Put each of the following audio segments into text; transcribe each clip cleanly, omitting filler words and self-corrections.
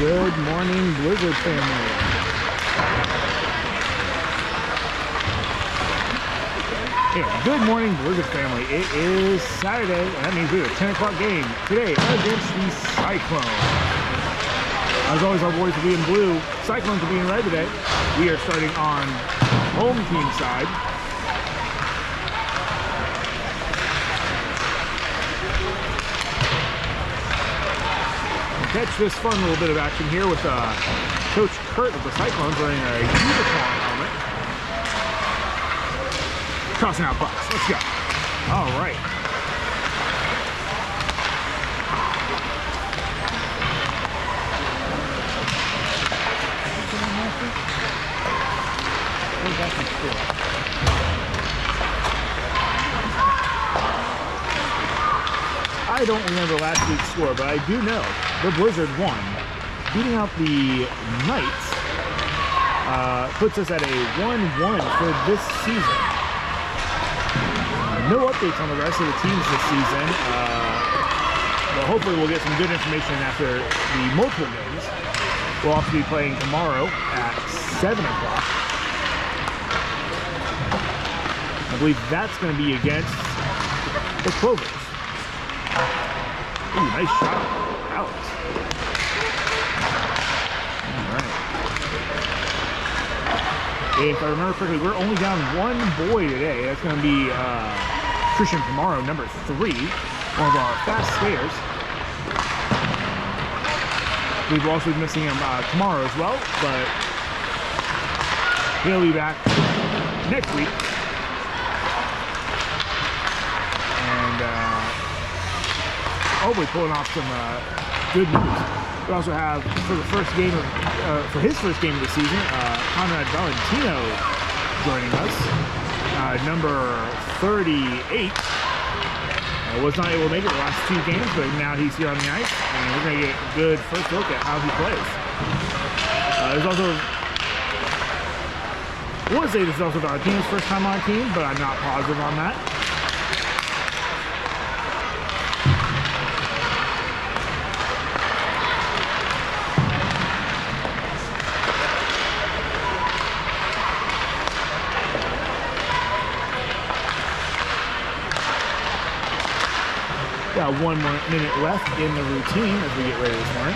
Good morning, Blizzard family. Yeah, good morning, Blizzard family. It is Saturday, and that means we have a 10 o'clock game today against the Cyclones. As always, our boys will be in blue. Cyclones will be in red today. We are starting on home team side. Catch this fun little bit of action here with Coach Kurt of the Cyclones wearing a unicorn helmet. Tossing out pucks. Let's go. All right. I don't remember last week's score, but I do know the Blizzard won. Beating out the Knights puts us at a 1-1 for this season. No updates on the rest of the teams this season. Well, hopefully we'll get some good information after the multiple games. We'll also be playing tomorrow at 7 o'clock. I believe that's going to be against the Clovers. Ooh, nice shot, Alex. All right. If I remember correctly, we're only down one boy today. That's going to be Clipchamp tomorrow, number 3, one of our fast skaters. We've also been missing him tomorrow as well, but he'll be back next week. Hopefully pulling off some good news. We also have for his first game of the season, Conrad Valentino joining us, number 38. Was not able to make it the last 2 games, but now he's here on the ice, and we're going to get a good first look at how he plays. There's also, I want to say this is also Valentino's first time on a team, but I'm not positive on that. Got 1 more minute left in the routine as we get ready this morning.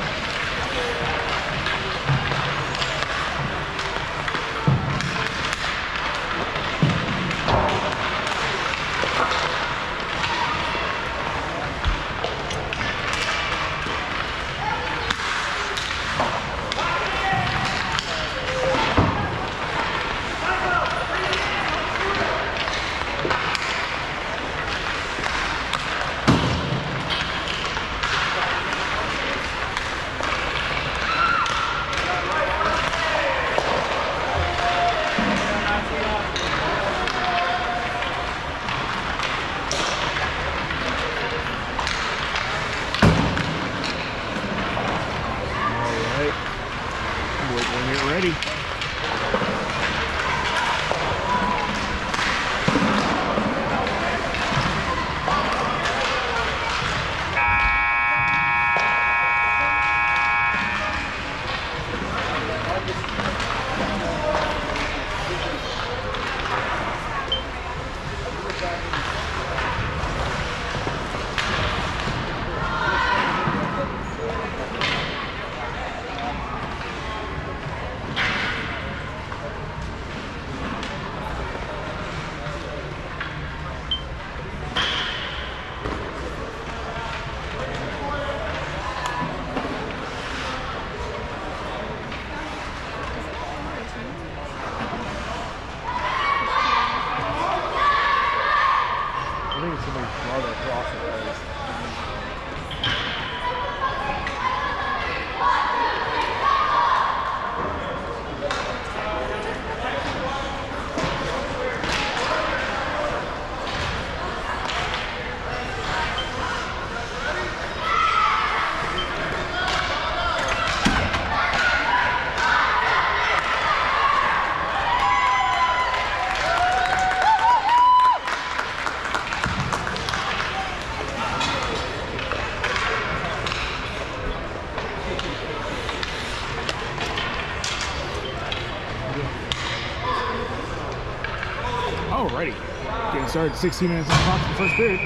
We started 16 minutes on the clock in the first period.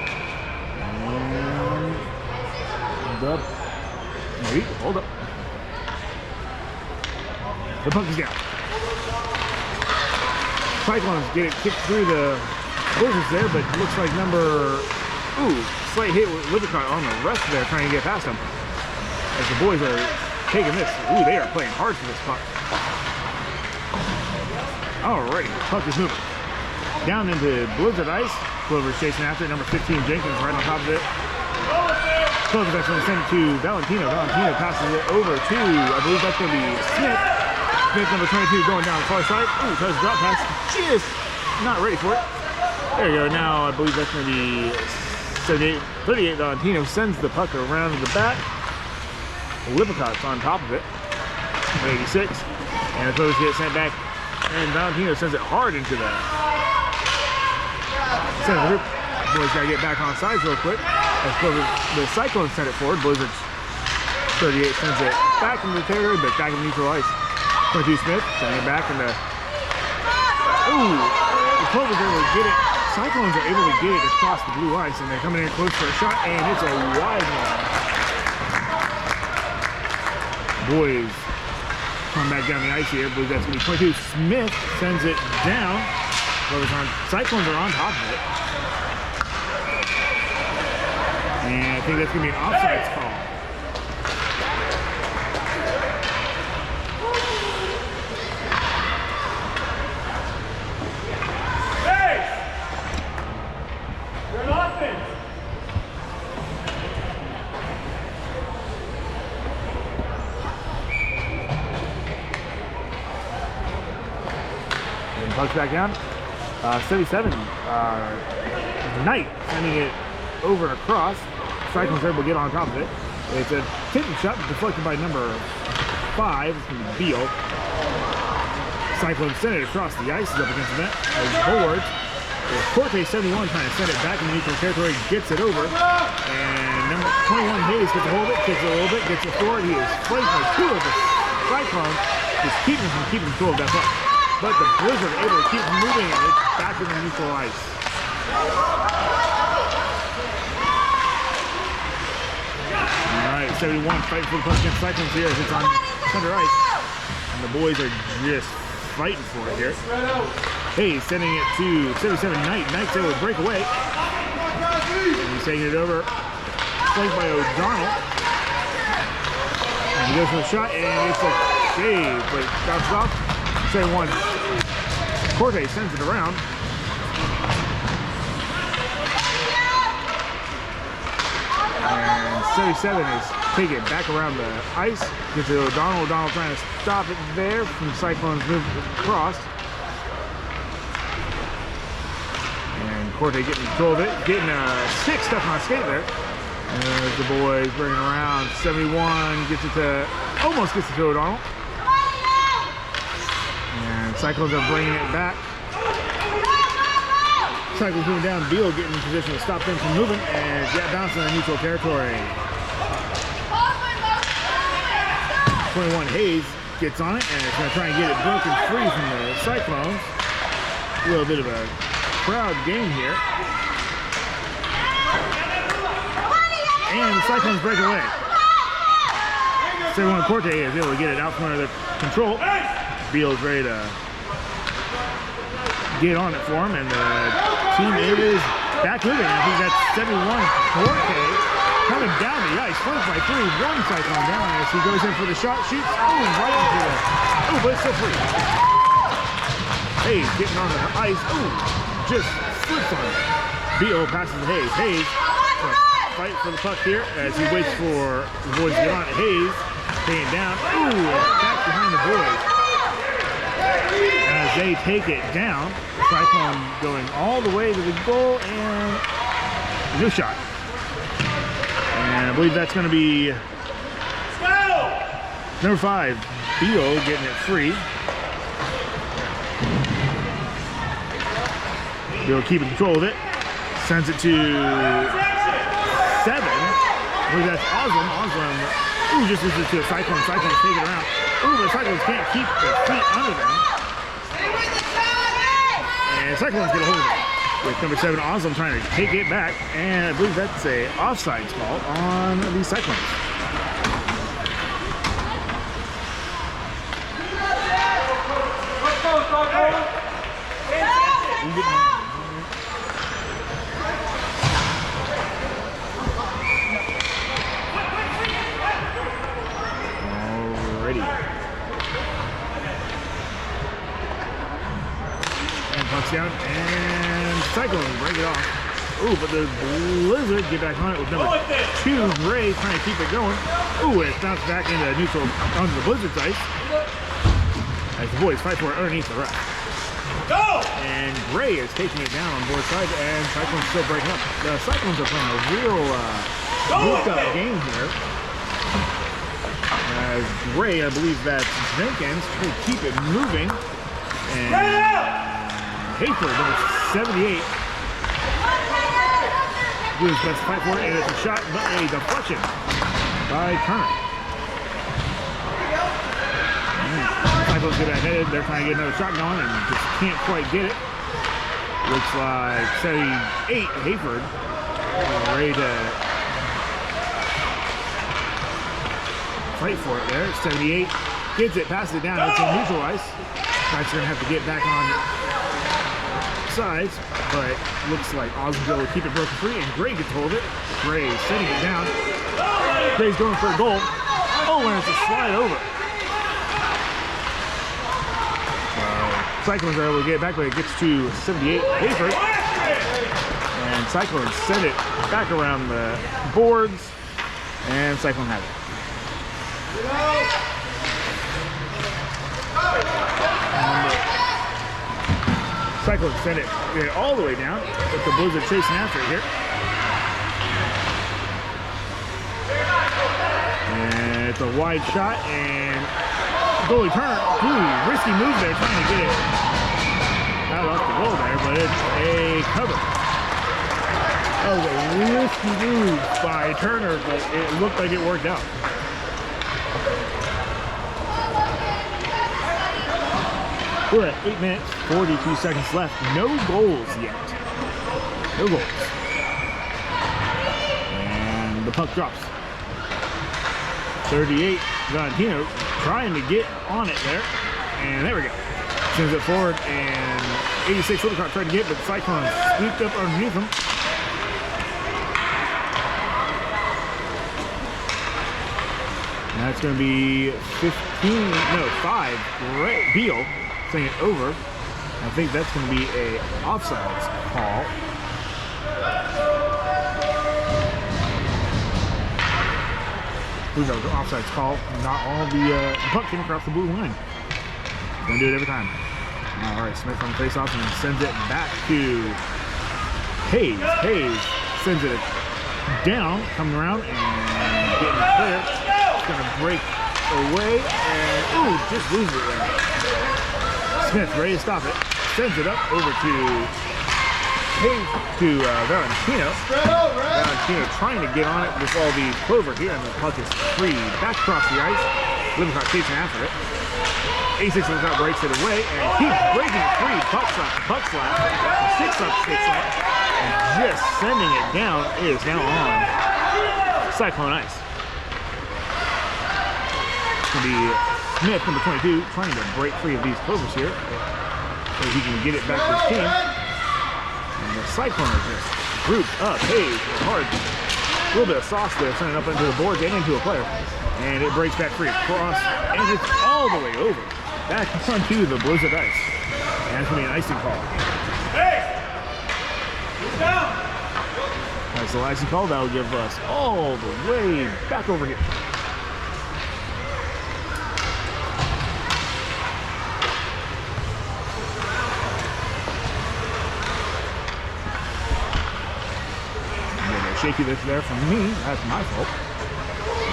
And wait, hold up. The puck is down. Cyclones get it kicked through the Blizzards there, but it looks like slight hit with Lippincott on the rest there, trying to get past him. As the boys are taking this. Ooh, they are playing hard for this puck. Alrighty, puck is moving. Down into Blizzard ice. Clover's chasing after it. Number 15, Jenkins, right on top of it. Clover's actually going to send it to Valentino. Valentino passes it over to, I believe that's going to be Smith. Smith, number 22, going down the far side. Ooh, tries to drop pass. Just not ready for it. There you go. Now I believe that's going to be 38. Valentino sends the puck around to the back. Lippicott's on top of it. 86. And the Clovers get sent back. And Valentino sends it hard into the center of the group. Boys got to get back on sides real quick. As the Cyclones send it forward. Blizzards 38 sends it back into the territory, but back in neutral ice. 22 Smith sending it back into. Ooh! The Clovers are able to get it. Cyclones are able to get it across the blue ice, and they're coming in close for a shot, and it's a wide one. Boys come back down the ice here. I believe that's going to be 22. Smith sends it down. Cyclones are on top of it. And I think that's going to be an offsides call. Puck's back down. 77. Knight sending it over and across. Cyclones are able to get on top of it. It's a tipping shot deflected by number 5. It's going to be Beal. Cyclones send it across the ice. Is up against the net. As forwards. Corte 71 trying to send it back in the neutral territory. Gets it over. And number 21 Hayes gets a hold of it. Kicks it a little bit. Gets it forward. He is flanked by 2 of the Cyclones. Just keeping control of that puck. But the Blizzard are able to keep moving, and it's back in the neutral ice. All right, 71 fighting for the puck against Cyclones here as it's on center ice. And the boys are just fighting for it here. Hayes sending it to 77 Knight. Knight's able to break away. And he's taking it over. Flanked by O'Donnell. And he goes for the shot, and it's a save, but it bounces off. 71. Corte sends it around. And 77 is taking it back around the ice. Gets to O'Donnell. O'Donnell trying to stop it there from the Cyclones move across. And Corte getting control of it. Getting a 6 stuck on a skate there. And as the boys bring it around. 71 gets it to, almost gets it to O'Donnell. And Cyclones are bringing it back. Cyclones moving down. Beal getting in position to stop them from moving, and it's bouncing in the neutral territory. 21 Hayes gets on it, and it's going to try and get it broken free from the Cyclones. A little bit of a crowd game here. And the Cyclones break away. 71 Corte is able to get it out from under their control. Beal's ready to get on it for him, and the team is back moving. I think that's 71 Corte coming down the ice, flanked by 3-1 Cyclone down as he goes in for the shot, shoots, right into the, but it's still free. Hayes getting on the ice, just slips on it. Beal passes to Hayes. Hayes fight for the puck here as he waits for the boys to get on it. Hayes taking it down, back behind the boys. As they take it down, Cyclone going all the way to the goal, and no shot. And I believe that's going to be number 5, Beal, getting it free. Beal keeping control of it, sends it to 7. I believe that's Oslam. Just loses to a Cyclone. Cyclones take it around. But Cyclones can't keep their feet under them. And Cyclones get a hold of it. with number 7, Oslam, trying to take it back. And I believe that's a offsides call on the Cyclones. Alrighty. And pucks down, and Cyclones break it off. Ooh, but the Blizzard get back on it with number 2, Gray, trying to keep it going. Ooh, and it's bounced back into neutral onto the Blizzard's ice. As the boys fight for it underneath the rack. Go! And Gray is taking it down on both sides, and Cyclones still breaking up. The Cyclones are playing a real looked-up game here. As Gray, I believe that's Jenkins, trying to keep it moving. And Hayford, number 78, do his best to fight for it, and it's a shot, but a deflection by Turner. Cyclones get ahead, they're trying to get another shot going and just can't quite get it. Looks like 78, Hayford, ready to fight for it there. 78 gets it, passes it down, it's in neutral ice. Knights are going to have to get back on sides, but looks like Oswald will keep it broken free, and Gray gets hold of it. Gray setting it down. Gray's going for a goal. Oh, and it's a slide over. Cyclones are able to get it back, but it gets to 78 Hayford. And Cyclones send it back around the boards, and Cyclone have it. Cyclones send it all the way down, with the Blizzard chasing after it here. And it's a wide shot, and goalie Turner, ooh, risky move there, trying to get it out off the goal there, but it's a cover. That was a risky move by Turner, but it looked like it worked out. We're at 8 minutes, 42 seconds left. No goals yet. No goals. And the puck drops. 38, Valentino trying to get on it there. And there we go. Sends it forward, and 86 Littlecott tried to get, but Cyclones sweeped up underneath him. And that's going to be 5. Great. Beal saying it over. I think that's going to be a offsides call. Blue Devils offsides call. Not all the puck came across the blue line. Gonna do it every time. All right, Smith on the faceoff and sends it back to Hayes. Hayes sends it down, coming around and getting it clear. It's gonna break away and ooh, just loses it there. Smith ready to stop it. Sends it up over to Hayes to Valentino. Valentino trying to get on it with all the clover here, and the puck is free back across the ice. Littlecott chasing after it. 86 Littlecott breaks it away and keeps breaking it free. Puck slap, 6 up, and just sending it down. It is now on Cyclone ice. It's going to be Smith, number 22, trying to break free of these clovers here so he can get it back to his team. And the Cyclone are just grouped up. Hayes, hard. A little bit of sauce there, sending it up into the boards and into a player. And it breaks back free across, and it's all the way over. Back onto the Blizzard ice. And it's going to be an icing call. Hey! He's down! That's the icing call. That will give us all the way back over here. Shaky this there from me. That's my fault.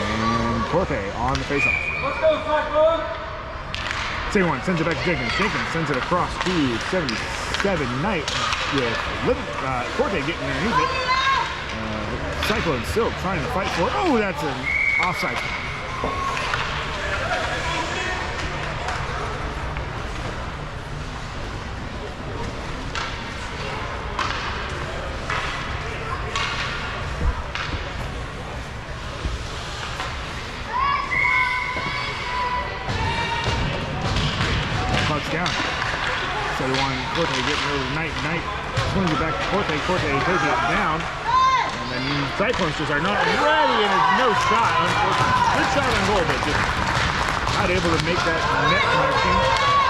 And Corte on the faceoff. Let's go, Cyclone! Same one, sends it back to Jenkins. Jenkins sends it across to 77 Knight with Corte getting underneath it. Cyclone still trying to fight for it. Oh, that's an offside. Corte getting over Knight. Knight swings it back to Corte. Corte takes it down. And then Cyclones just are not ready, and there's no shot, unfortunately. Good shot on goal, but just not able to make that net connection.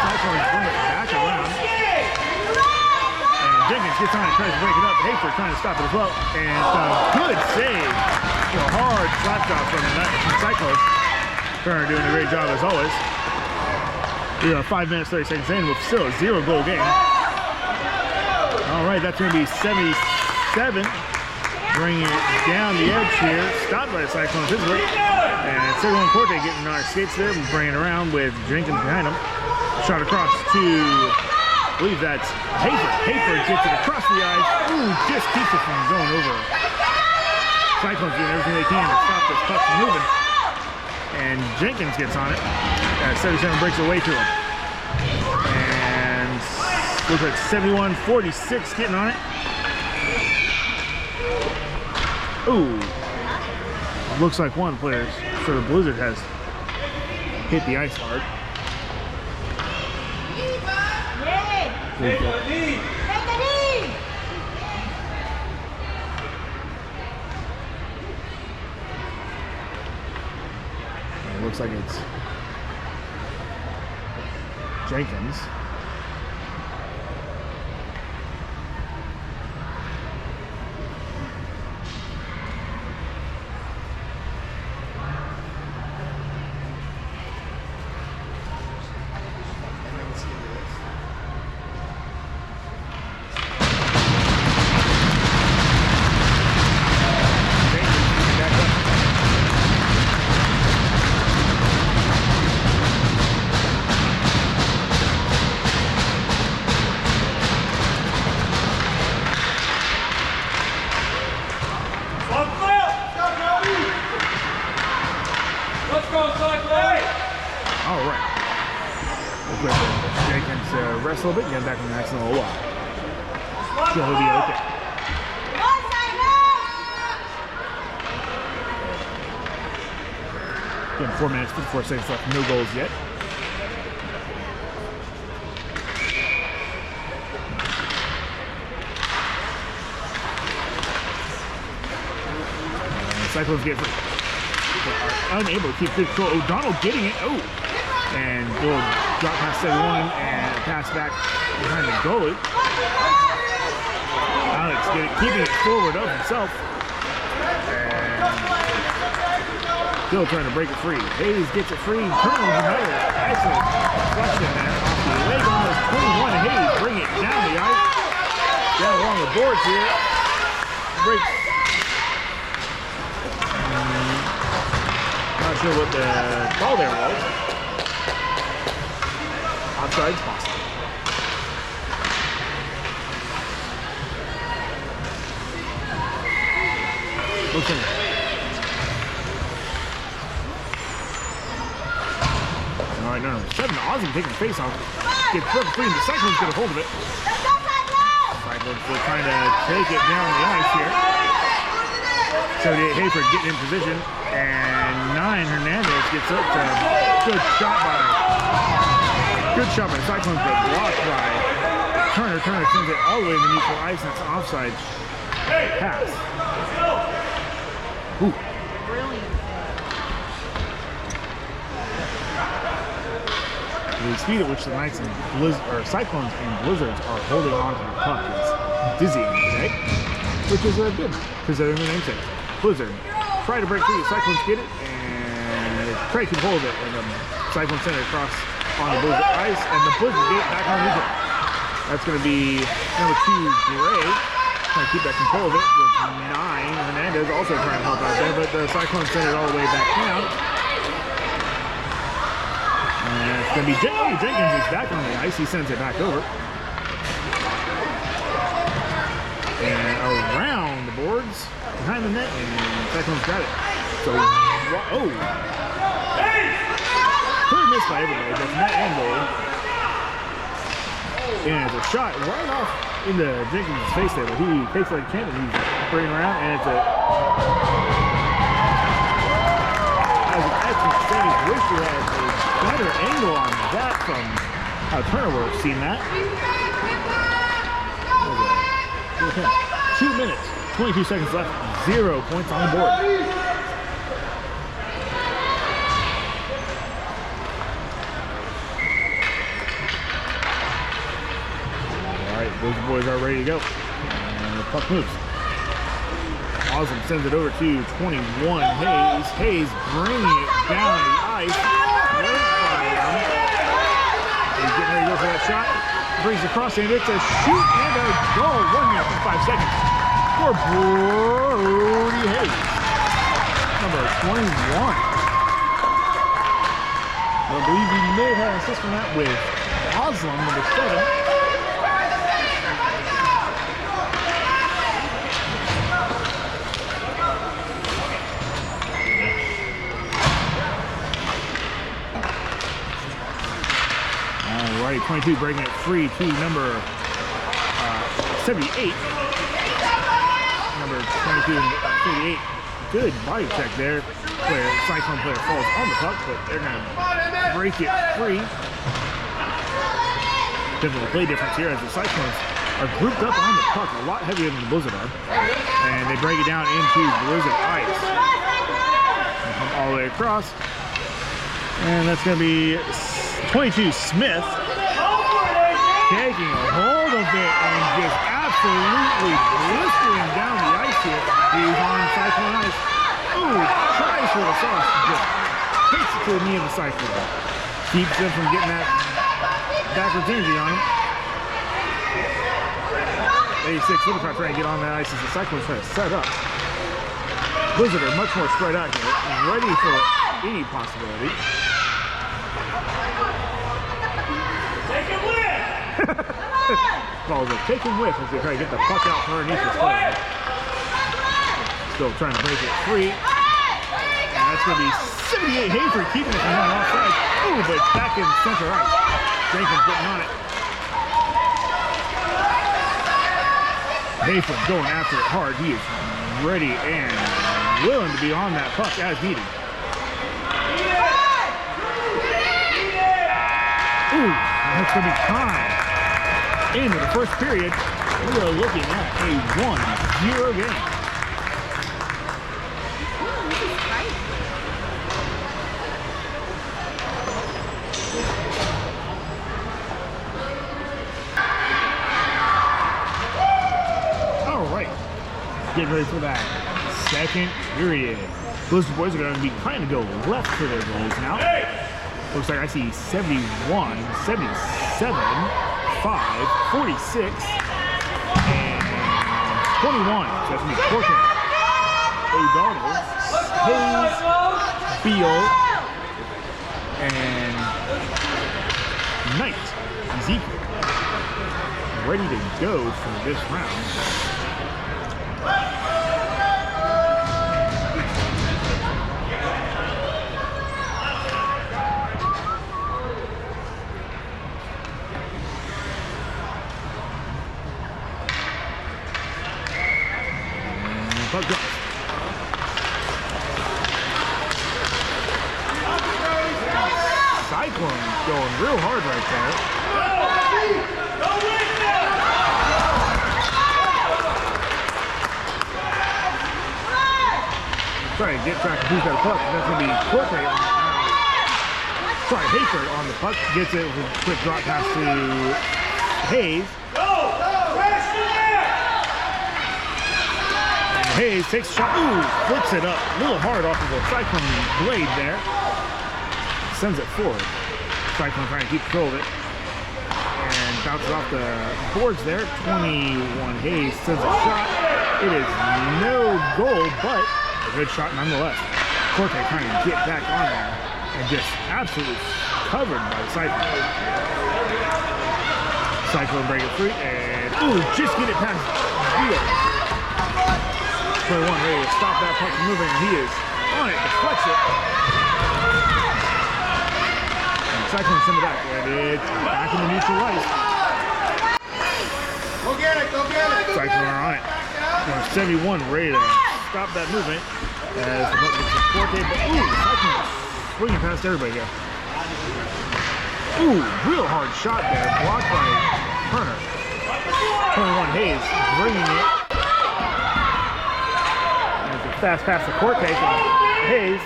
Cyclones bring it back around. And Jenkins gets on and tries to break it up. Hayford trying to stop it as well. And good save. A hard slap shot from Cyclones. Turner doing a great job as always. We are 5 minutes, 30 seconds in with still a 0-goal game. All right, that's going to be 77. Bringing it down the edge here. Stopped by the Cyclones physically. And Sigel and Corte getting on our skates there. Bringing it around with Jenkins behind him. Shot across to, I believe that's Hayford. Hayford gets it across the ice. Ooh, just keeps it from going over. Cyclones doing everything they can to stop this puck from moving. And Jenkins gets on it. 77 breaks away to him. And looks like 71-46 getting on it. Ooh. Looks like one player for the Blizzard has hit the ice hard. It looks like it's Jenkins. A little bit, get back on the next in a little while. So he'll be okay. Again, 4 minutes, 54 seconds left, no goals yet. Cyclones get unable to keep good control. O'Donnell getting it. Oh, and goal drop past 71 and a pass back behind the goalie. Alex keeping it forward of himself. And still trying to break it free. Hayes gets it free. Turns another excellent deflection there off the leg on those 21. Hayes bring it down the ice. Down along the boards here. Breaks. Not sure what the call there was. Offside's possible. Looking. All right, no. 7 Austin taking the face off. Gets perfect free, and the Cyclones get a hold of it. Cyclones are trying to take it down the ice here. 78 Hayford getting in position, and 9 Hernandez gets up to good shot by Cyclones, but blocked by Turner. Turner sends it all the way to the neutral ice, and it's an offside pass. Ooh. The speed at which the Knights and Cyclones and Blizzards are holding on to the puck is dizzying today, which is good considering the namesake. Blizzard try to break through, the Cyclones get it, and Trey can hold it, and the Cyclones send it across on the Blizzard ice, and the Blizzard get it back on neutral. That's going to be number 2, Gray, trying to keep that control of it with 9. Hernandez also trying to help out there, but the Cyclones send it all the way back down. And it's going to be Jenkins is back on the ice. He sends it back over. And around the boards, behind the net, and Cyclones got it. So, oh. Clear miss by everybody, but net and goal. And it's a shot right off into Jenkins' face there, but he takes like a champ and he's bringing around, and it's a... As an excellent save, wish we had a better angle on that from turnover. We've seen that. 2 minutes, 22 seconds left. 0 points on the board. All right, those boys are ready to go. And the puck moves. Awesome sends it over to 21 Hayes. Hayes bringing it down the ice. He's getting ready to go for that shot. Brings it across and it's a shoot and a goal. 1 minute and 5 seconds for Brody Hayes. Number 21. I believe he may have had an assist from that with Oslam, number 7. Alright, 22 breaking it free to number 78. Number 22 and 78. Good body check there. Cyclone player falls on the puck, but they're going to break it free. Difficult play difference here as the Cyclones are grouped up on the puck a lot heavier than the Blizzard are. And they break it down into Blizzard ice. They come all the way across. And that's going to be 22 Smith taking a hold of it and just absolutely blistering down the ice here. He's on Cyclone ice. Ooh, tries for the sauce. Just takes it to the knee of the Cyclone. Keeps them from getting that backwards energy on him. 86 Liverpool trying to get on that ice as the Cyclones try to set up. Blizzard are much more spread out here and ready for any possibility. Calls it taking whiff as they try to get the puck out from underneath his foot. Still trying to break it free. And that's going to be 78 Hayford keeping it from going offside. Ooh, but it's back in center ice. Jenkins getting on it. Hayford going after it hard. He is ready and willing to be on that puck as needed. Ooh, that's going to be time. Into the first period, we are looking at a 1-0 game. All right, getting ready for that second period. Blizzard boys are going to be trying to go left for their goals now. Looks like I see 71, 77, 5, 46, and 21. So that's going to be Corcoran, O'Donnell, Hayes, Beal, and Knight, Ezekiel. Ready to go for this round. Puck drops. Cyclone going real hard right there. Trying to get track of who's got a puck. That's going to be Corcoran. Sorry, Hayford on the puck. Gets it with a quick drop pass to Hayes. Hayes takes a shot. Ooh, flips it up. A little hard off of the Cyclone blade there. Sends it forward. Cyclone trying to keep control of it. And bounces off the boards there. 21 Hayes sends a shot. It is no goal, but a good shot nonetheless. Corte trying to get back on there. And just absolutely covered by the Cyclone. Cyclone break it free. And ooh, just get it past Beal. 21 ready to stop that puck from moving, and he is on it, deflects it. And Cyclone send it back, and it's back in the neutral ice. Go get it, go get it! Cyclone are on it. 71 ready to stop that movement as the puck gets to Forte, but ooh, Cyclone swinging past everybody here. Ooh, real hard shot there, blocked by Turner. 21 Hayes bringing it. There's a fast pass to Corte from Hayes.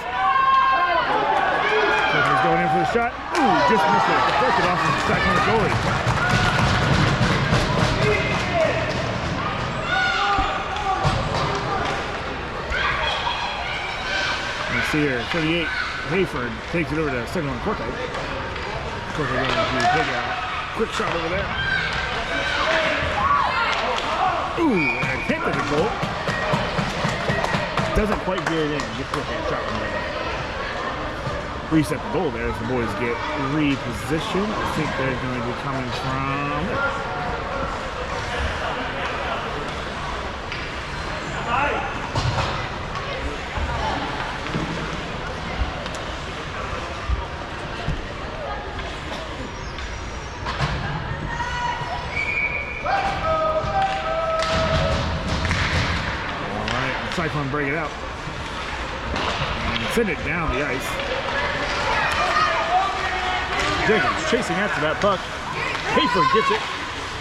Turner's going in for the shot. Ooh, just missed it. Deflected off of the Cyclones goalie. You see here, 38, Hayford takes it over to second one Corte. Corte going to take a quick shot over there. Ooh, and a hit to the goal. Doesn't quite get it in. Gets a shot from there. Reset the goal there as the boys get repositioned. I think they're going to be coming from... Cyclone break it out and send it down the ice. Jenkins chasing after that puck. Hayford gets it,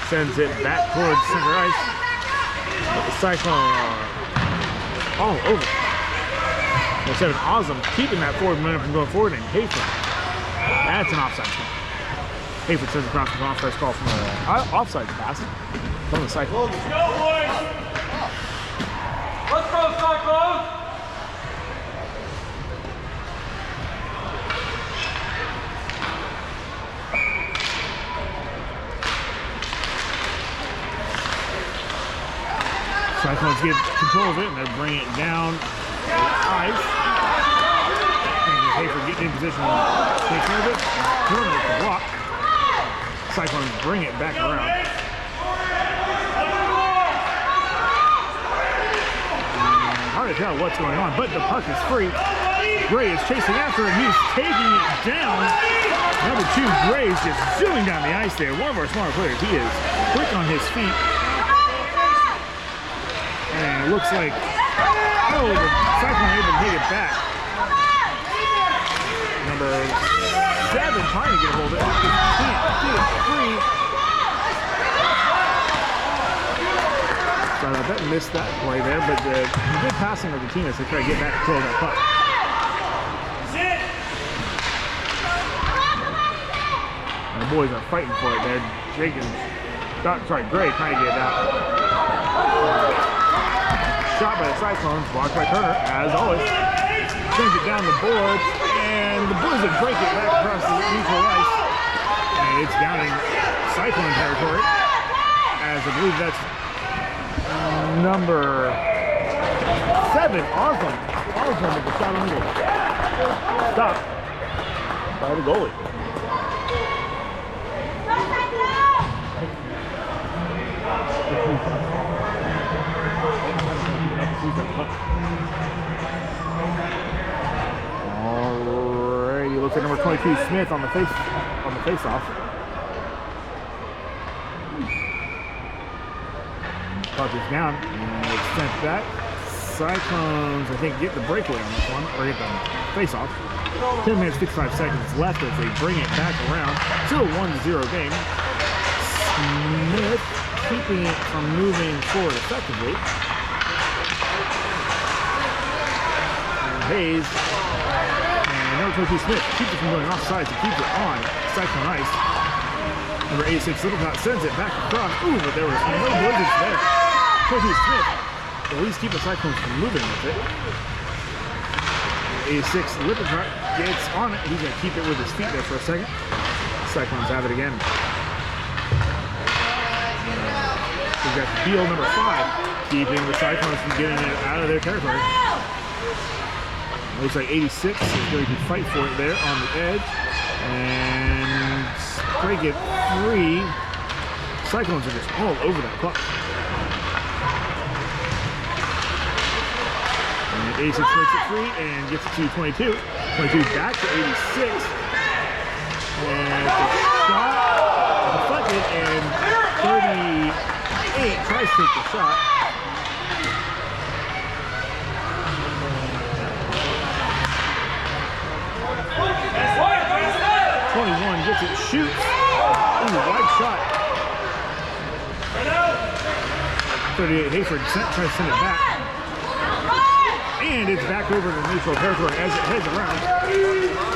sends it back towards center ice. But the Cyclone are all over. They're having awesome keeping that forward momentum from going forward, and Hayford. That's an offside kick. Hayford sends across the first call from the offside pass from the Cyclone. Let's go, boys! Let's go, Cyclones! Cyclones get control of it and they're bringing it down the ice. Hayford getting in position to take care of it. Turner with the block. Cyclones bring it back around. Hard to tell what's going on, but the puck is free. Gray is chasing after it. He's taking it down. Number 2, Gray's just zooming down the ice there. One of our smaller players. He is quick on his feet. And it looks like, oh, the Cyclone able to take it back. Number 7 trying to get a hold of it. Just can't get it free. Sorry about that, missed that play there, but the good passing of the team as they try to get back control of that puck. And the boys are fighting for it there. Jenkins, Gray trying to get it out. Shot by the Cyclones, blocked by Turner, as always. Sends it down the boards, and the boys would break it back across the neutral ice. And it's down in Cyclone territory, as I believe that's number 7, Osland with the shot on goal. Stopped by the goalie. Alright, you look at number 22, Smith on the face-off. Puck is down, and it's sent back. Cyclones, I think, get the breakaway on this one, or get the face-off. 10 minutes, 55 seconds left as they bring it back around. Still a 1-0 game. Smith keeping it from moving forward effectively. And Hayes, and number 22 Smith keeps it from going offside to keep it on Cyclone ice. Number 86 Littlecott sends it back across. Ooh, but there was no blizzards there. 22 Smith at least keep the Cyclones from moving with it. 86 Littlecott gets on it. He's going to keep it with his feet there for a second. Cyclones have it again. We've got Beal, number 5, keeping the Cyclones from getting it out of their territory. Looks like 86 is going to fight for it there on the edge. And break it free. Cyclones are just all over that puck. And 86 breaks it free and gets it to 22. 22 back to 86. And it's a shot deflected, and 38 tries to take the shot. Cyclone gets it, shoots. Ooh, wide shot. 38 Hayford tries to send it back. And it's back over to neutral territory as it heads around.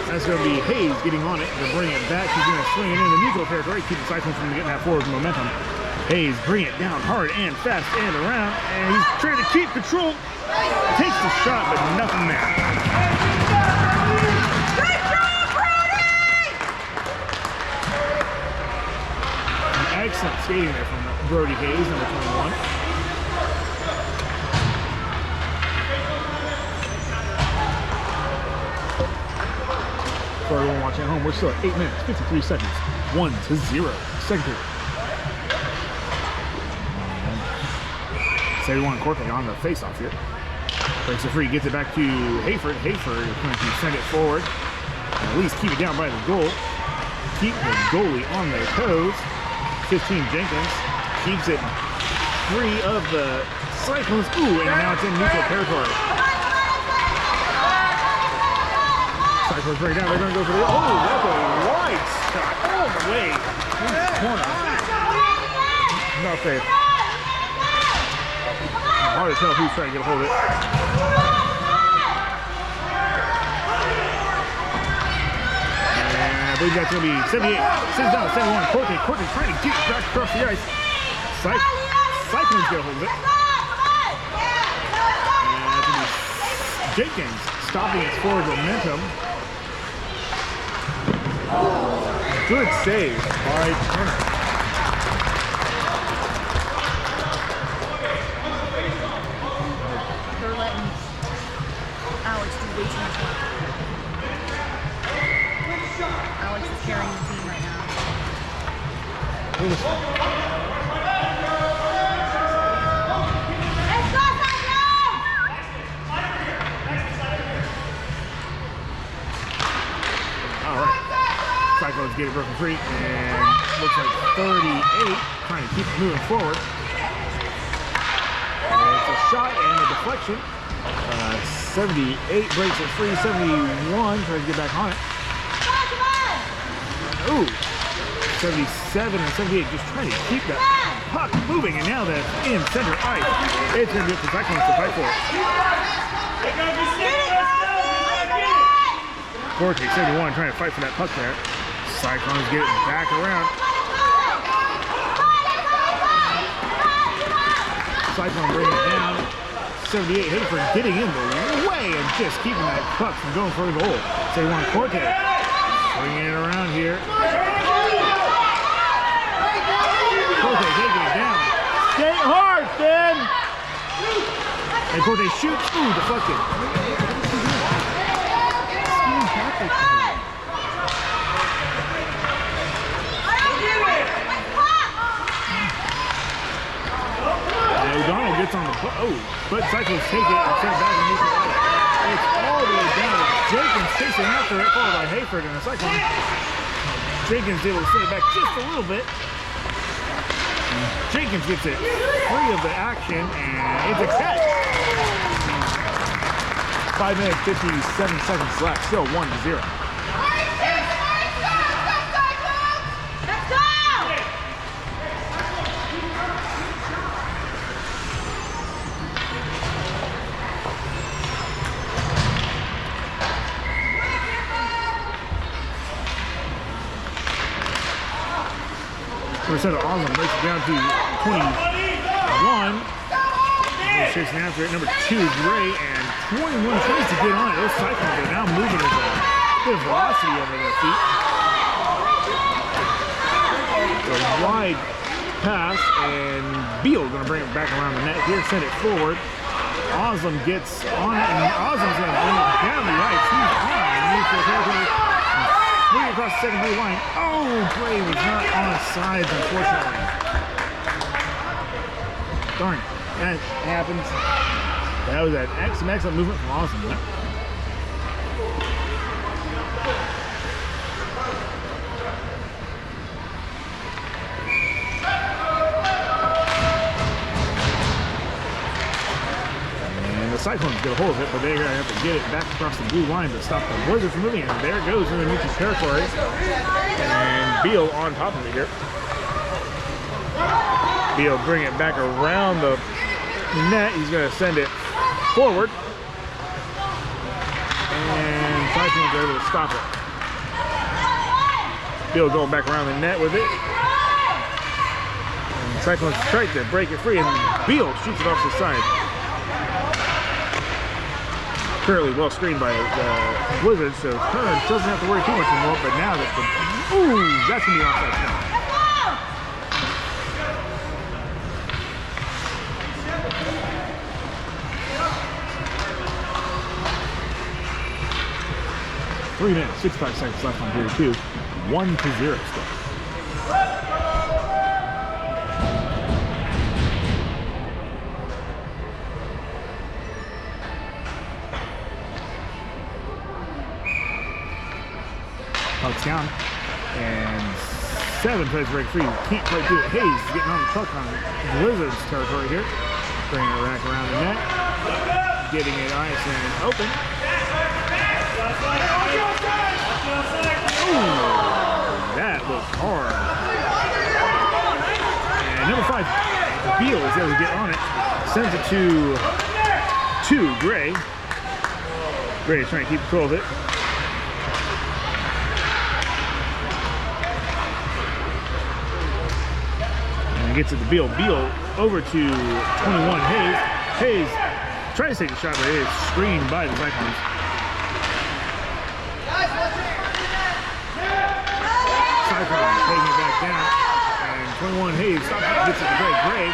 That's going to be Hayes getting on it to bring it back. He's going to swing it into neutral territory, keep the Cyclones from getting that forward momentum. Hayes bring it down hard and fast and around, and he's trying to keep control. Takes the shot, but nothing there. Excellent skating there from Brody Hayes, number 21. For everyone watching at home, we're still at 8 minutes, 53 seconds. 1-0. Second period. 71 Corpay on the face-off here. Breaks it free, gets it back to Hayford. Hayford is going to send it forward. And at least keep it down by the goal. Keep the goalie on their toes. 15 Jenkins keeps it free of the Cyclones. Ooh, and now it's in neutral territory. Cyclones bring it down. They're going to go for the... Oh, that's a wide shot all the way in the corner. Not safe. Hard to tell who's trying to get a hold of it. And I believe that's going to be 78. Sends down to 71. Corte trying to get it back across the ice. Cyclones get a hold of it. And that's going to be Jenkins stopping its forward momentum. Good save by Turner. They're letting Alex do way too much work. Alex is carrying the team right now. All right. Cyclones get it broken free, and looks like 38 trying to keep it moving forward. And it's a shot and a deflection. 78 breaks it free. 71 tries to get back on it. Ooh, 77 and 78 just trying to keep that puck moving, and now that's in center ice. It's going to get the Cyclones to fight for it. Corte, 71 trying to fight for that puck there. Cyclones get it back around. Cyclone bringing it down. 78 Hayford getting in the way and just keeping that puck from going for the goal. 71 Corte bringing it around here. Corte taking it down. Skate hard, Finn! And Corte shoots. Ooh, deflected. O'Donnell gets on the but Cyclones take it and send it back and neutral. It's all the way down. Jenkins chasing after it, followed by Hayford and the Cyclones. Jenkins able to send it back just a little bit. Jenkins gets it free of the action, and it's a catch. 5 minutes, 57 seconds left. Still 1-0. Percent of Osmond breaks it down to 21. Chasing after it. Number 2, Gray, and 21 tries to get on it. Those Cyclones are now moving with a bit of velocity over their feet. A wide pass, and Beal going to bring it back around the net here. Send it forward. Osmond gets on it, and Osmond's going to bring it down the ice. He's on. Neutral territory. Moving across the second blue line. Oh, Gray was not on his sides, unfortunately. Darn it. That happens. That was some excellent movement from Osmond. Cyclones get a hold of it, but they're going to have to get it back across the blue line to stop the Blizzard from moving. And there it goes into neutral territory. And Beal on top of it here. Beal bring it back around the net. He's going to send it forward. And Cyclones are able to stop it. Beal going back around the net with it. And Cyclones try to break it free, and Beal shoots it off the side. Fairly well screened by the Blizzard, so Turner doesn't have to worry too much anymore, but now that the... Ooh, that's going to be offside now. Three minutes, 65 seconds left on period 2. 1-0 still. Puck's down, and 7 tries to break free. Can't quite do it. Hayes is getting on the puck on Blizzard's territory here. Bringing it back around the net. Getting it nice and open. Ooh, that looks hard. And number 5, Beal is able to get on it. Sends it to Gray. Gray is trying to keep control of it. Gets it to Beal. Beal over to 21 Hayes. Hayes tries to take a shot, but it is screened by the Cyclones. Cyclones taking it back down, and 21 Hayes stops it, gets it to Gray. Gray,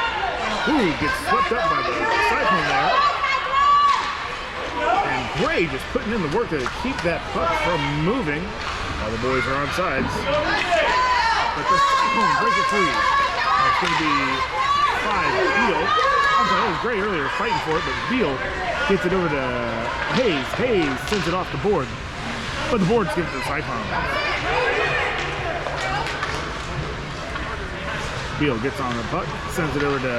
ooh, gets swept up by the Cyclone there. And Gray just putting in the work to keep that puck from moving while the boys are on sides. But the Cyclones break it free. It's going to be 5, Beal. I'm sorry, it was Gray earlier fighting for it, but Beal gets it over to Hayes. Hayes sends it off the board, but the board's given to the Cyclone. Beal gets on the puck, sends it over to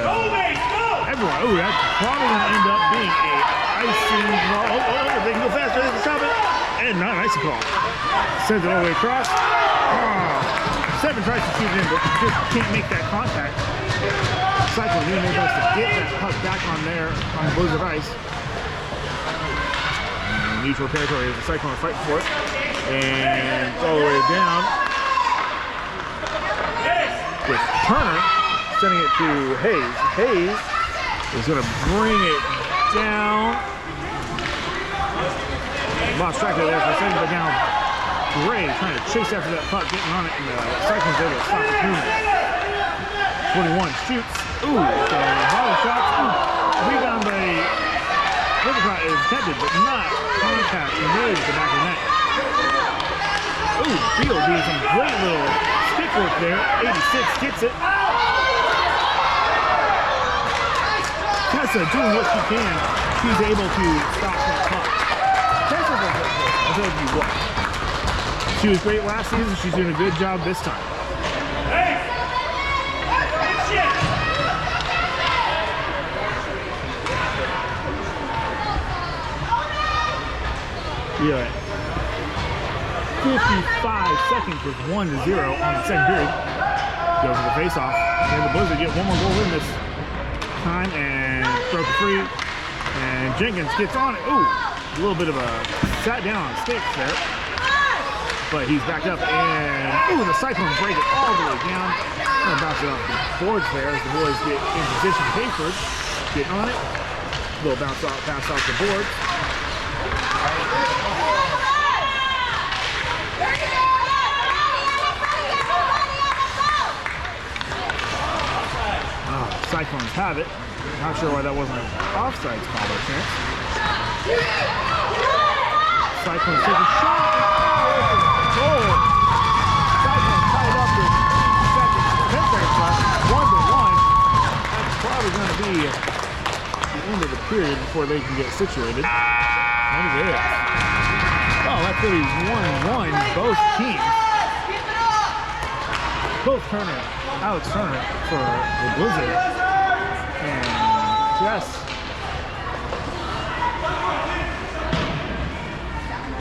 everyone. Oh, that's probably going to end up being a icing ball. Oh, they can go faster, they can stop it. And not an icing ball. Sends it all the way across. Oh. 7 tries to shoot it in, but just can't make that contact. Cyclone doing their best to get that puck back on there on Blizzard ice. And neutral territory as the Cyclone are fighting for it. And it's all the way down. With Turner sending it to Hayes. Hayes is going to bring it down. Lost track of it there for a second, but now Gray trying to chase after that puck, getting on it, and the Cyclones able to stop the movement. 21 shoots. Ooh, so volley shots. Ooh, rebound by Clipchamp is attempted, but not contact made at the back of the net. Ooh, Beal doing some great little stick work there. 86 gets it. Tessa doing what she can. She's able to stop that puck. Tessa does it. I'll tell you what. She was great last season. She's doing a good job this time. Hey! Yeah. 55 seconds with 1-0 on the second period. Goes to the face-off. And the Blizzard get one more goal in this time and broke it free. And Jenkins gets on it. Ooh, a little bit of a sat down on sticks there. But he's backed up, and ooh, the Cyclones break it all the way down. And bounce it off the boards there as the boys get in position. Hayford getting on it. A little bounce off, pass off the boards. Oh, Cyclones have it. Not sure why that wasn't an offsides call by chance. Cyclones take a shot. Goal. Cyclones tied up with 10 seconds left. 1-1. That's probably going to be the end of the period before they can get situated. And it is. Oh, that's going to be 1-1. Both teams. Both Alex Turner for the Blizzard. And Jess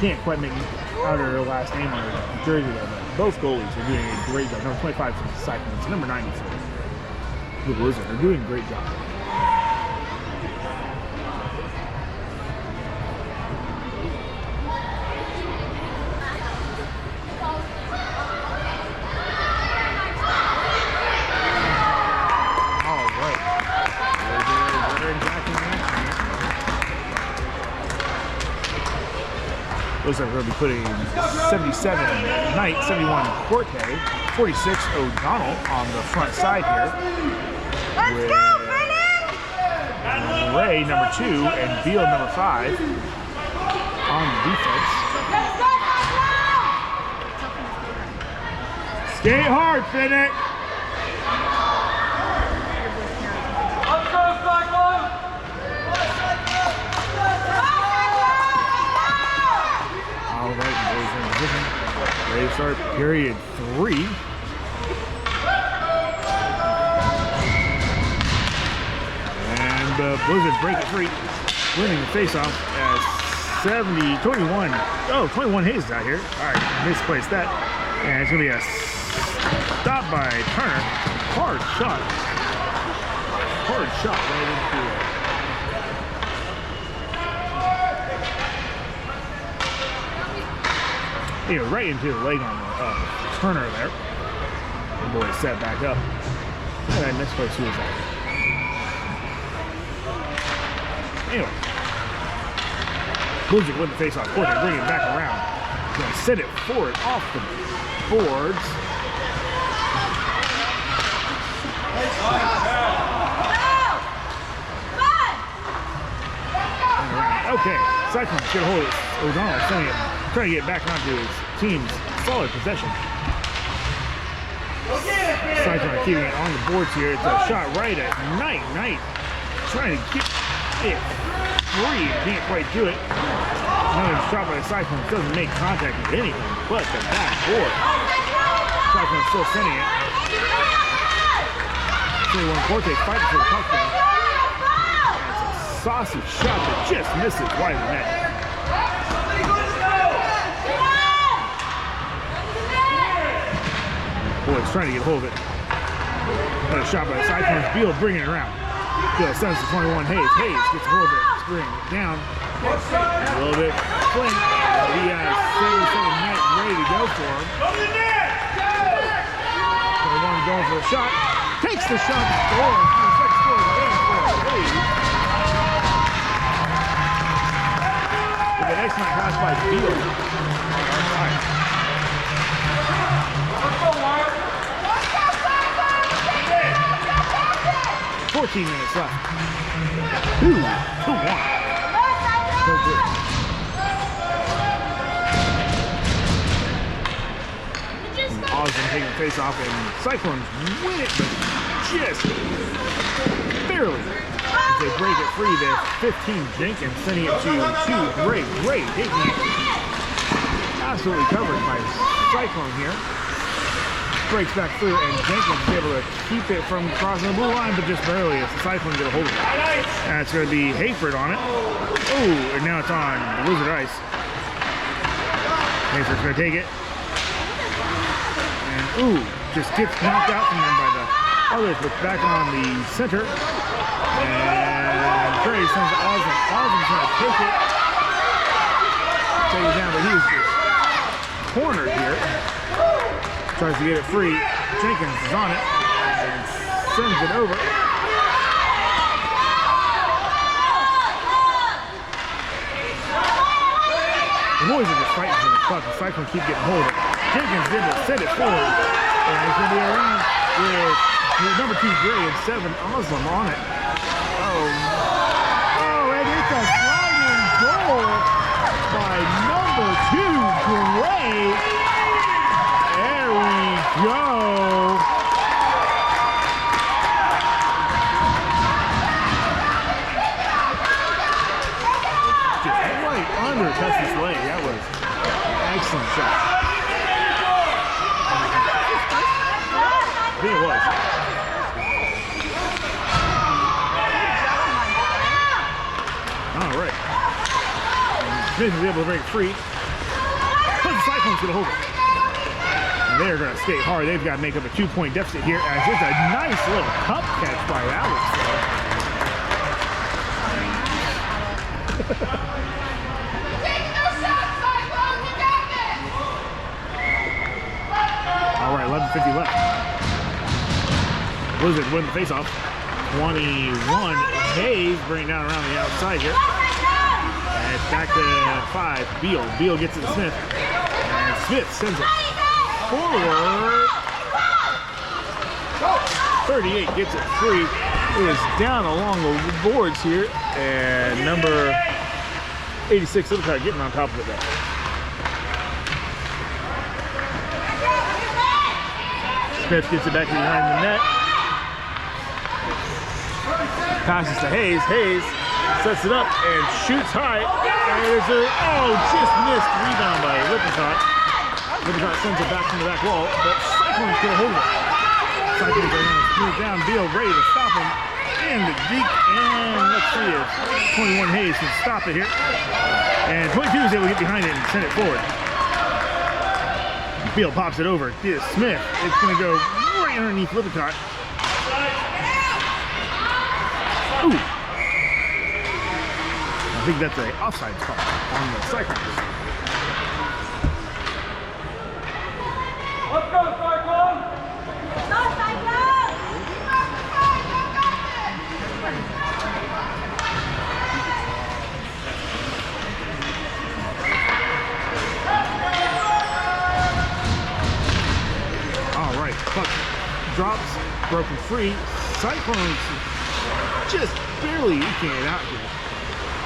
can't quite make out their last name on their jersey though, but both goalies are doing a great job. Number 25 for the Cyclones, number 90 for the Blizzard. They're doing a great job. Looks like we're going to be putting 77 Knight, 71 Corte, 46 O'Donnell on the front side here. Let's go, Ray, number 2, and Beal, number 5 on the defense. Skate hard, Finnick! Let's go, Cyclones! All right, boys in position. Ready to start period 3. And the Blizzards break it free, winning the faceoff as 21 Hayes is out here. All right, misplaced that. And it's going to be a stop by Turner. Hard shot right into it. Right into the leg on Turner there. The boy set back up. And that next place, who was that? Anyway. Blizzard with the face-off court and bring it back around. Gonna set it forward off the boards. Okay, Cyclones get a hold of O'Donnell, sending it, trying to get back onto his team's solid possession. Cyclone keeping it on the boards here. It's a shot right at Knight. Knight trying to get it free. Can't quite do it. Another shot by the Cyclone doesn't make contact with anything but the backboard. Cyclone still sending it. 21 Corte fighting for the puck there. Saucy shot that just misses wide of the net. Boy, he's trying to get hold of it. Another shot by the Cyclones. Beal bringing it around. Beal sends to 21 Hayes. Hayes gets a hold of it. Bringing it down. A little bit. Flynn. He has 77 net ready to go for him. 21 going for a shot. Takes the shot. Scores. Second score of the game for Hayes. The next night pass by Beal. 14 minutes left. 2-1. So good. Osborne taking the face off, and Cyclones win it, but just barely. As they break it free there, 15 Jenkins sending it to 2 Gray. Gray taking it absolutely covered by Cyclone here. Breaks back through, and Jenkins is able to keep it from crossing the blue line, but just barely as the Cyclone get a hold of it. And it's going to be Hayford on it. Oh, and now it's on Blizzard ice. Hayford's going to take it. And ooh, just gets knocked out from them by the others, but back on the center. And Curry sends to Osmond. Osmond's going to take it. Take it down, but he's just cornered here. Tries to get it free. Jenkins is on it and sends it over. The boys are just fighting for the puck. The Cyclones keep getting hold of it. Jenkins did it, send it forward. And it's going to be around with number 2 Gray and 7 Osmond on it. Oh, and it's a sliding goal by number 2 Gray. There we go. Just right under Tess's leg. That was an excellent shot. I think it was. All right. Smith is able to break free. Cyclones gonna hold it. And they're gonna stay hard. They've got to make up a 2-point deficit here. As it's a nice little cup catch by Alex. All right, 11:50 left. Blizzard win the faceoff. 21. Hayes bringing down around the outside here. And it's back to 5. Beal. Beal gets it to Smith. And Smith sends it forward. 38 gets it free. It is down along the boards here. And number 86, Clipchamp getting on top of it there. Smith gets it back behind the net. Passes to Hayes. Hayes sets it up and shoots high. And there's a, just missed rebound by Clipchamp. Clipchamp sends it back from the back wall, but Cyclones can hold it. Cyclones are going to move down. Beal ready to stop him. And the deep, and let's see if 21 Hayes can stop it here. And 22 is able to get behind it and send it forward. Beal pops it over. This Smith. It's going to go right underneath Clipchamp. Ooh. I think that's an offside call on the Cyclones. Let's go, Cyclone! Go, Cyclone! All right, puck drops, broken free. Cyclones just barely eking it out here.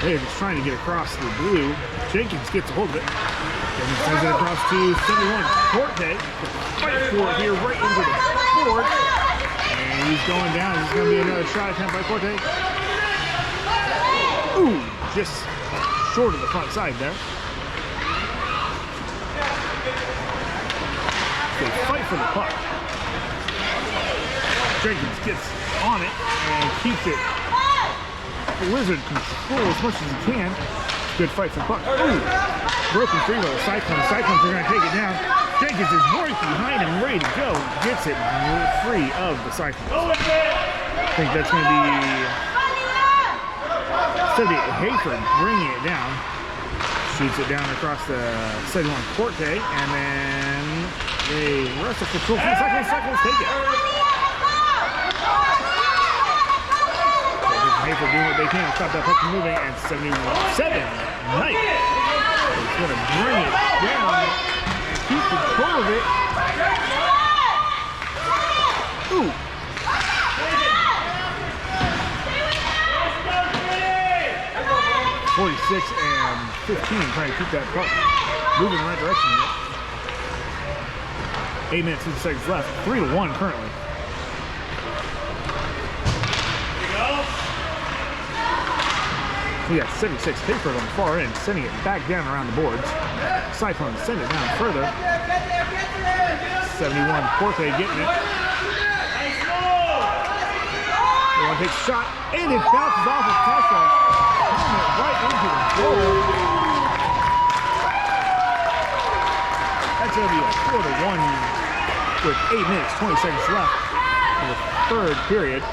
They're just trying to get across the blue. Jenkins gets a hold of it. Jenkins sends it across to 71. Corte fight for it here right into the board. And he's going down. There's going to be another shot attempt by Corte. Ooh, just short of the front side there. They fight for the puck. Jenkins gets on it and keeps it. Blizzard control as much as he can. Good fight for the puck. Ooh, broken free by the Cyclones. Cyclones are going to take it down. Jenkins is right behind him, ready to go. Gets it free of the Cyclones. I think that's going to be Hayford bringing it down. Shoots it down across the 71 Corte, and then they wrestle control from the Cyclones. Cyclones take it. Hayford doing what they can to stop that puck from moving, and 77 Knight is going to bring it down and keep control of it. Ooh. 46 and 15 trying to keep that puck moving in the right direction here. 8 minutes, 50 seconds left. 3-1 currently. We got 76 Hayford on the far end, sending it back down around the boards. Cyclones send it down further. 71 Corte getting it. One takes a shot, and it bounces off of Tessa. Right into the goal. That's going to be a 4-1 with 8 minutes, 20 seconds left in the third period.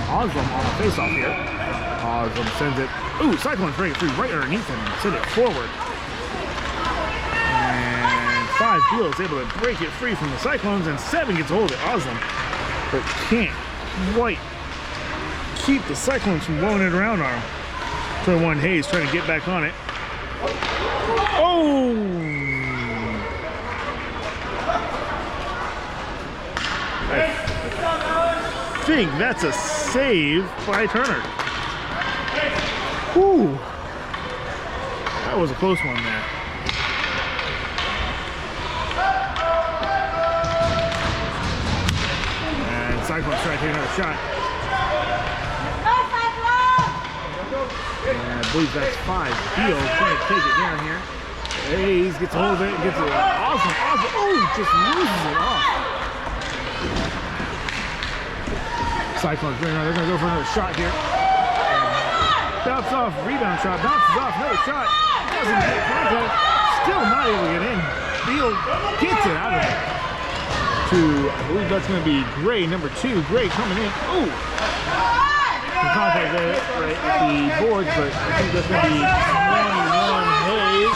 Oslam on the face-off here. Oslam sends it. Ooh, Cyclones bring it free right underneath him and send it forward. And 5 Beal is able to break it free from the Cyclones, and 7 gets a hold of Oslam, but can't quite keep the Cyclones from blowing it around on him. 21 Hayes trying to get back on it. Oh! I think that's a save by Turner. Whew. That was a close one there. And Cyclones trying to take another shot. And I believe that's 5. Beal trying to take it down here. Hayes gets a hold of it, gets it. Awesome. Oh, just loses it off. Cyclones bring around. They're going to go for another shot here. Bounce off, rebound shot, bounces off, another shot. Doesn't get contact. Still not able to get in. Field gets it out of it. To, I believe that's going to be Gray, number 2. Gray coming in. Ooh. Some contact there right at the boards, but I think that's going to be 21 Hayes.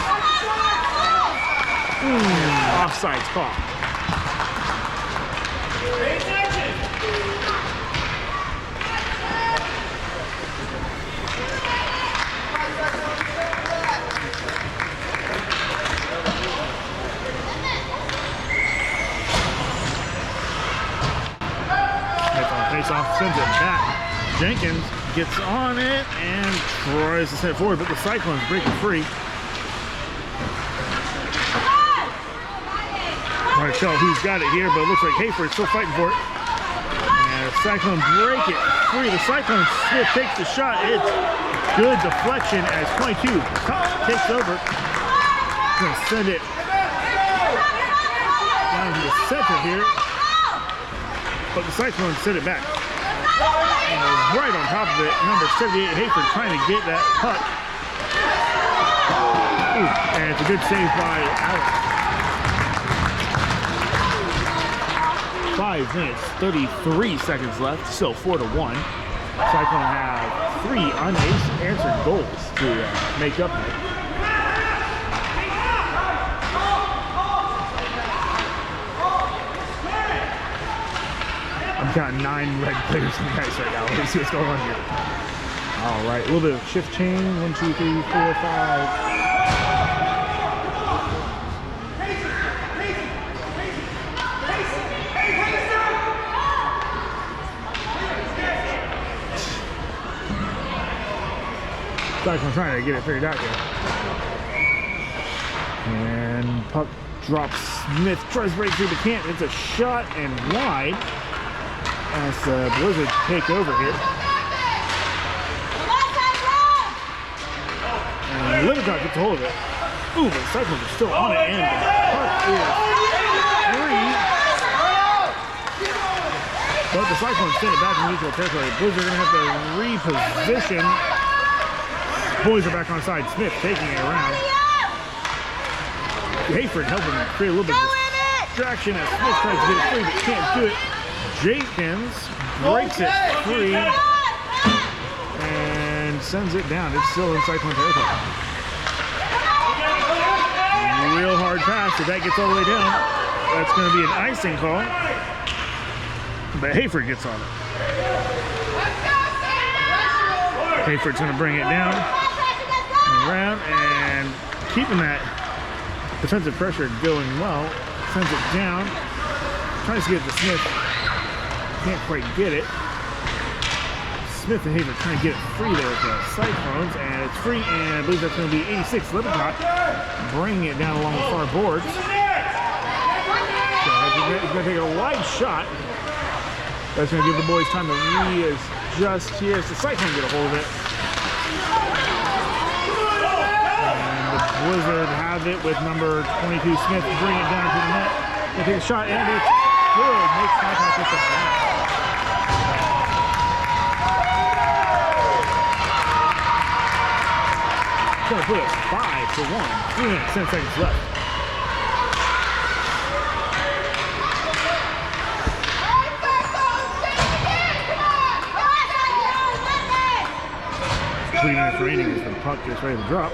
Offsides call. Face-off, sends it back. Jenkins gets on it and tries to set it forward, but the Cyclones break it free. Hard to tell who's got it here, but it looks like Hayford's still fighting for it. And the Cyclones break it free. The Cyclones Smith takes the shot. It's good deflection as 22 takes over. Gonna send it down to the center here. But the Cyclones send it back. And right on top of it, number 78 Hayford trying to get that puck. Ooh, and it's a good save by Alex. 5 minutes, 33 seconds left, still 4-1. Cyclone have 3 unanswered goals to make up for it. I'm counting 9 red players in the ice right now. Let's see what's going on here. All right, a little bit of shift change. 1, 2, 3, 4, 5. Cyclone trying to get it figured out here. And puck drops. Smith tries to break through the can't. It's a shot and wide. As the Blizzard take over here. And Lippincott gets a hold of it. Ooh, the Cyclones are still on it, and the puck is free. But the Cyclones send it back in neutral territory. Blizzard are going to have to reposition. Boys are back on side. Smith taking it around. Hayford helping create a little bit of distraction as Smith tries to get it free, but can't do it. Jenkins breaks it free and sends it down. It's still in Cyclone territory. Real hard pass. If that gets all the way down, that's going to be an icing call. But Hayford gets on it. Hayford's going to bring it down and around and keeping that defensive pressure going well. Sends it down. Tries to get it to Smith. Can't quite get it. Smith and Hayford trying to get it free there with the Cyclones, and it's free, and I believe that's going to be 86 Lippincott, bringing it down along the far boards. So he's going to take a wide shot. That's going to give the boys time to readjust here as the Cyclones get a hold of it. And the Blizzard have it with number 22 Smith, bring it down to the net. They take a shot, and it's good. Makes contact with the back. Going to put it 5-1. 3 minutes, 10 seconds left. It's 3 minutes remaining as the puck gets ready to drop.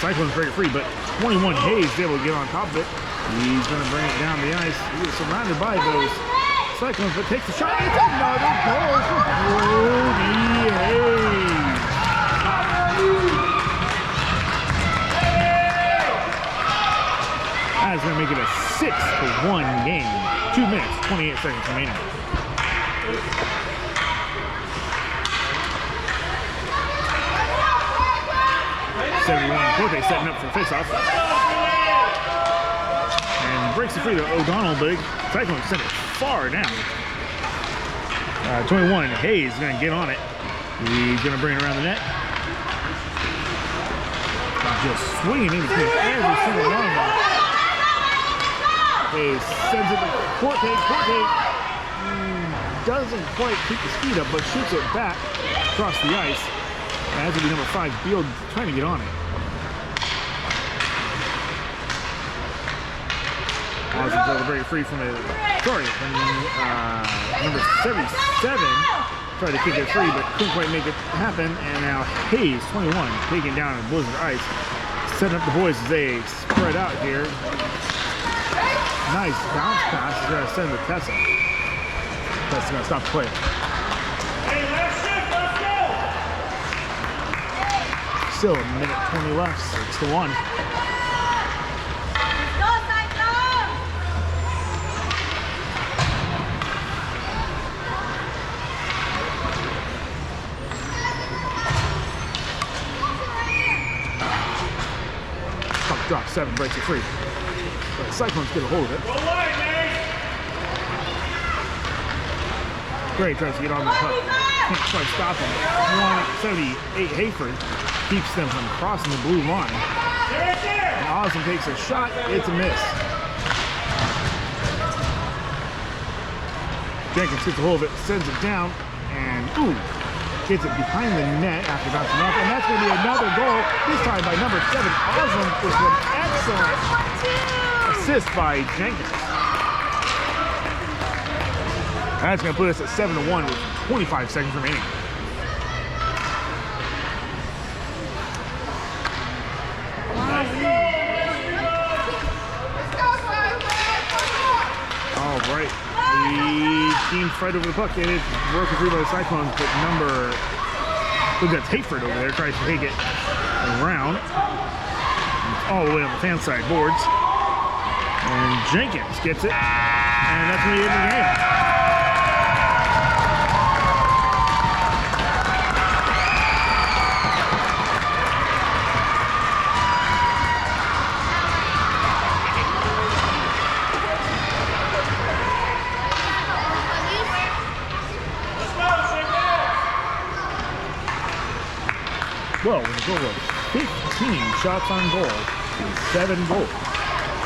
Cyclones break it free, but 21 Hayes is able to get on top of it. He's going to bring it down the ice. He is surrounded by those Cyclones, but takes the shot. It's another goal for Brody Hayes. That is going to make it a 6-1 game. 2 minutes, 28 seconds remaining. Corte setting up for face-off. And breaks it free to O'Donnell, but Cyclones send it far down. 21, Hayes is going to get on it. He's going to bring it around the net. Just swinging in between every single one of them. Hayes sends it to Corte. Corte doesn't quite keep the speed up, but shoots it back across the ice. And that's going to be number 5, Beal, trying to get on it. Austin trying to break it free from it. Sorry, from number 77. Tried to kick it free, but couldn't quite make it happen. And now Hayes, 21, taking down the Blizzard ice. Setting up the boys as they spread out here. Nice bounce pass. He's going to send to Tessa. Tessa's going to stop the play. Hey, let's go! Still a minute 20 left, 6-1. Drop 7, breaks it free. But Cyclones get a hold of it. Gray tries to get on the puck. Can't quite stop him. 178 Hayford keeps them from crossing the blue line. And Austin takes a shot. It's a miss. Jenkins gets a hold of it, sends it down, and gets it behind the net after bouncing off, and that's going to be another goal, this time by number 7, Osland, with an excellent assist by Jenkins. That's going to put us at 7-1 with 25 seconds remaining. All right. The team fight over the puck, and it's broken through by the Cyclones, but look at Hayford over there, tries to take it around. It's all the way on the fan side boards. And Jenkins gets it, and that's going to be the end of the game. Well, with a total of 15 shots on goal and 7 goals.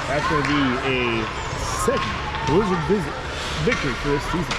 That's going to be a second Blizzard victory for this season.